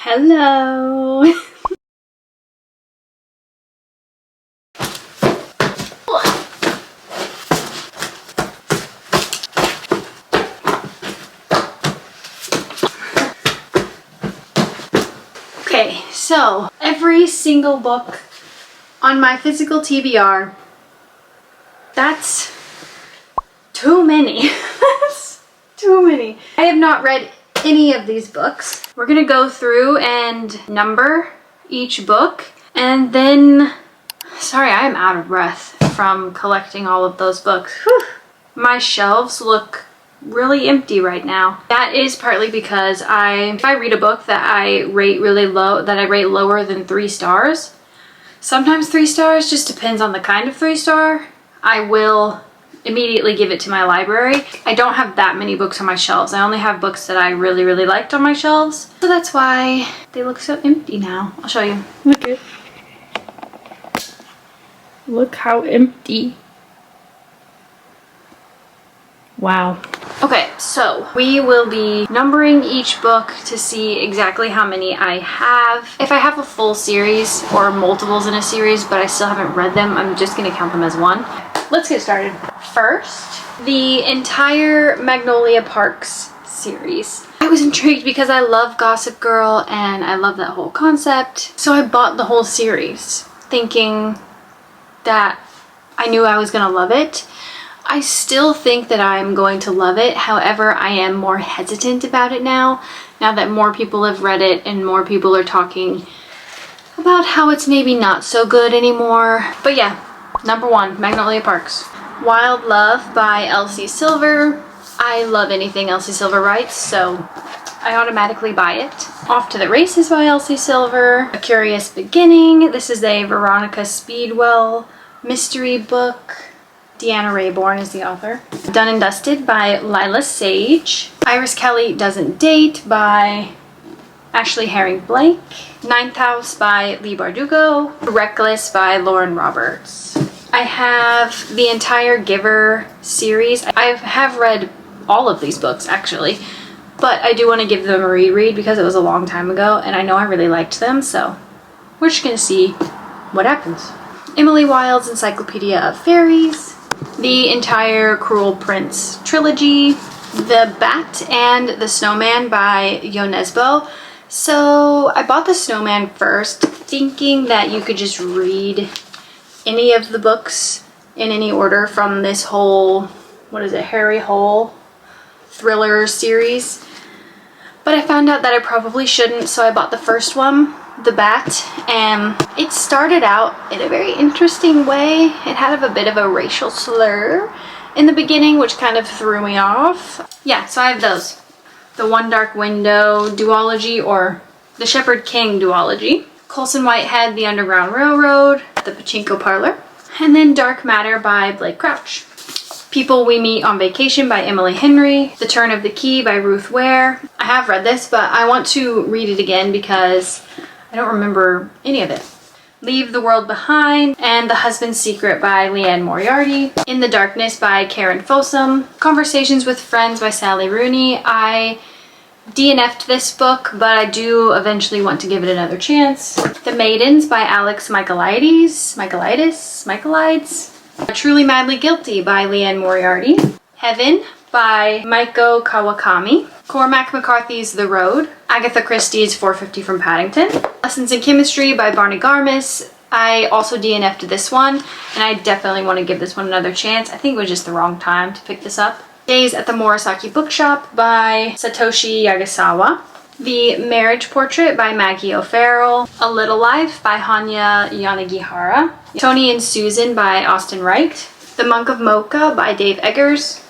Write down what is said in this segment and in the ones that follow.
Hello. Okay, so every single book on my physical TBR, that's too many. That's too many. I have not read any of these books. We're gonna go through and number each book, and then, sorry, I'm out of breath from collecting all of those books. Whew. My shelves look really empty right now. That is partly because if I read a book that I rate really low, that I rate lower than 3 stars, sometimes 3 stars, just depends on the kind of 3-star, I will immediately give it to my library. I don't have that many books on my shelves. I only have books that I really, really liked on my shelves. So that's why they look so empty now. I'll show you. Look how empty. Wow. Okay, so we will be numbering each book to see exactly how many I have. If I have a full series or multiples in a series, but I still haven't read them, I'm just gonna count them as one. Let's get started. First, the entire Magnolia Parks series. I was intrigued because I love Gossip Girl and I love that whole concept. So I bought the whole series thinking that I knew I was gonna love it. I still think that I'm going to love it. However, I am more hesitant about it now that more people have read it and more people are talking about how it's maybe not so good anymore. But yeah, number 1, Magnolia Parks. Wild Love by Elsie Silver. I love anything Elsie Silver writes, so I automatically buy it. Off to the Races by Elsie Silver. A Curious Beginning. This is a Veronica Speedwell mystery book. Deanna Raybourn is the author. Done and Dusted by Lila Sage. Iris Kelly Doesn't Date by Ashley Herring Blake. Ninth House by Leigh Bardugo. Reckless by Lauren Roberts. I have the entire Giver series. I have read all of these books actually, but I do want to give them a reread because it was a long time ago and I know I really liked them, so we're just gonna see what happens. Emily Wilde's Encyclopedia of Fairies. The entire Cruel Prince trilogy. The Bat and the Snowman by Yo Nesbo. So I bought the Snowman first thinking that you could just read any of the books in any order from this whole, what is it, Harry Hole thriller series. But I found out that I probably shouldn't, so I bought the first one, The Bat, and it started out in a very interesting way. It had a bit of a racial slur in the beginning, which kind of threw me off. Yeah, so I have those. The One Dark Window duology, or the Shepherd King duology. Colson Whitehead, The Underground Railroad, The Pachinko Parlor, and then Dark Matter by Blake Crouch. People We Meet on Vacation by Emily Henry. The Turn of the Key by Ruth Ware. I have read this, but I want to read it again because I don't remember any of it. Leave the World Behind and The Husband's Secret by Leanne Moriarty. In the Darkness by Karen Fossum. Conversations with Friends by Sally Rooney. I DNF'd this book, but I do eventually want to give it another chance. The Maidens by Alex Michaelides. Truly Madly Guilty by Leanne Moriarty. Heaven by Maiko Kawakami. Cormac McCarthy's The Road. Agatha Christie's 450 from Paddington. Lessons in Chemistry by Barney Garmis. I also DNF'd this one, and I definitely want to give this one another chance. I think it was just the wrong time to pick this up. Days at the Murasaki Bookshop by Satoshi Yagasawa. The Marriage Portrait by Maggie O'Farrell. A Little Life by Hanya Yanagihara. Tony and Susan by Austin Wright. The Monk of Mocha by Dave Eggers.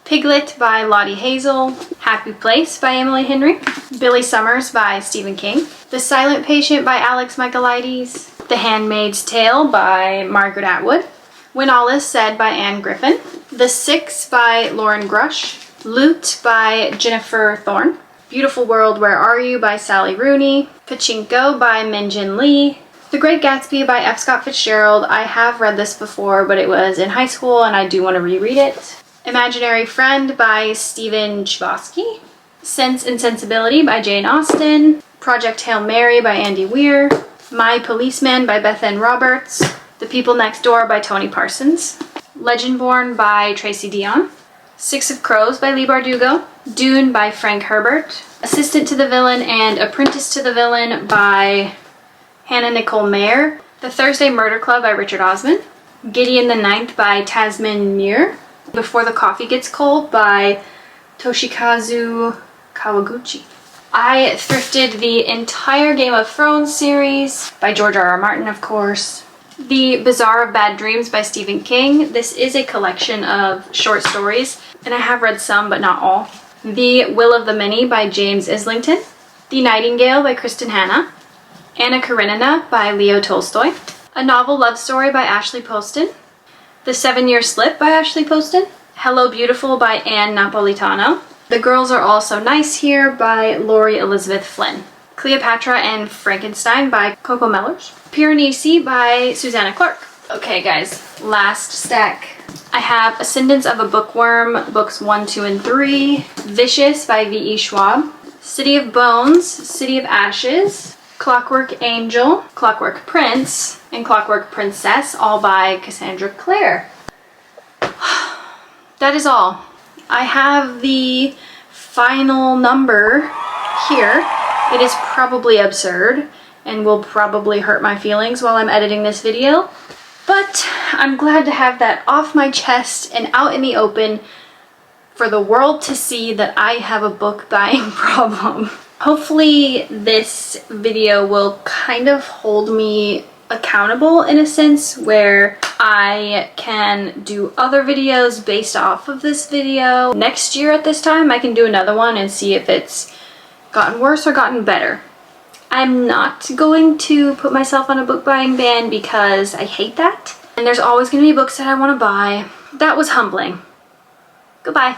Piglet by Lottie Hazel. Happy Place by Emily Henry. Billy Summers by Stephen King. The Silent Patient by Alex Michaelides. The Handmaid's Tale by Margaret Atwood. When All Is Said by Anne Griffin. The Six by Lauren Grush. Loot by Jennifer Thorne. Beautiful World, Where Are You by Sally Rooney. Pachinko by Minjin Lee. The Great Gatsby by F. Scott Fitzgerald. I have read this before, but it was in high school and I do want to reread it. Imaginary Friend by Stephen Chbosky. Sense and Sensibility by Jane Austen. Project Hail Mary by Andy Weir, My Policeman by Beth Ann Roberts, The People Next Door by Tony Parsons, Legendborn by Tracy Deonn, Six of Crows by Leigh Bardugo, Dune by Frank Herbert, Assistant to the Villain and Apprentice to the Villain by Hannah Nicole Mayer, The Thursday Murder Club by Richard Osman, Gideon the Ninth by Tasman Muir, Before the Coffee Gets Cold by Toshikazu Kawaguchi. I thrifted the entire Game of Thrones series by George R.R. Martin, of course. The Bazaar of Bad Dreams by Stephen King. This is a collection of short stories, and I have read some, but not all. The Will of the Many by James Islington. The Nightingale by Kristen Hanna. Anna Karenina by Leo Tolstoy. A Novel Love Story by Ashley Poston. The 7-Year Slip by Ashley Poston. Hello Beautiful by Anne Napolitano. The Girls Are All So Nice Here by Laurie Elizabeth Flynn. Cleopatra and Frankenstein by Coco Mellors. Piranesi by Susanna Clark. Okay guys, last stack. I have Ascendance of a Bookworm, books 1, 2, and 3. Vicious by V.E. Schwab. City of Bones, City of Ashes. Clockwork Angel, Clockwork Prince, and Clockwork Princess, all by Cassandra Clare. That is all. I have the final number here. It is probably absurd and will probably hurt my feelings while I'm editing this video, but I'm glad to have that off my chest and out in the open for the world to see that I have a book buying problem. Hopefully this video will kind of hold me accountable in a sense where I can do other videos based off of this video. Next year at this time I can do another one and see if it's gotten worse or gotten better. I'm not going to put myself on a book buying ban because I hate that. And there's always going to be books that I want to buy. That was humbling. Goodbye.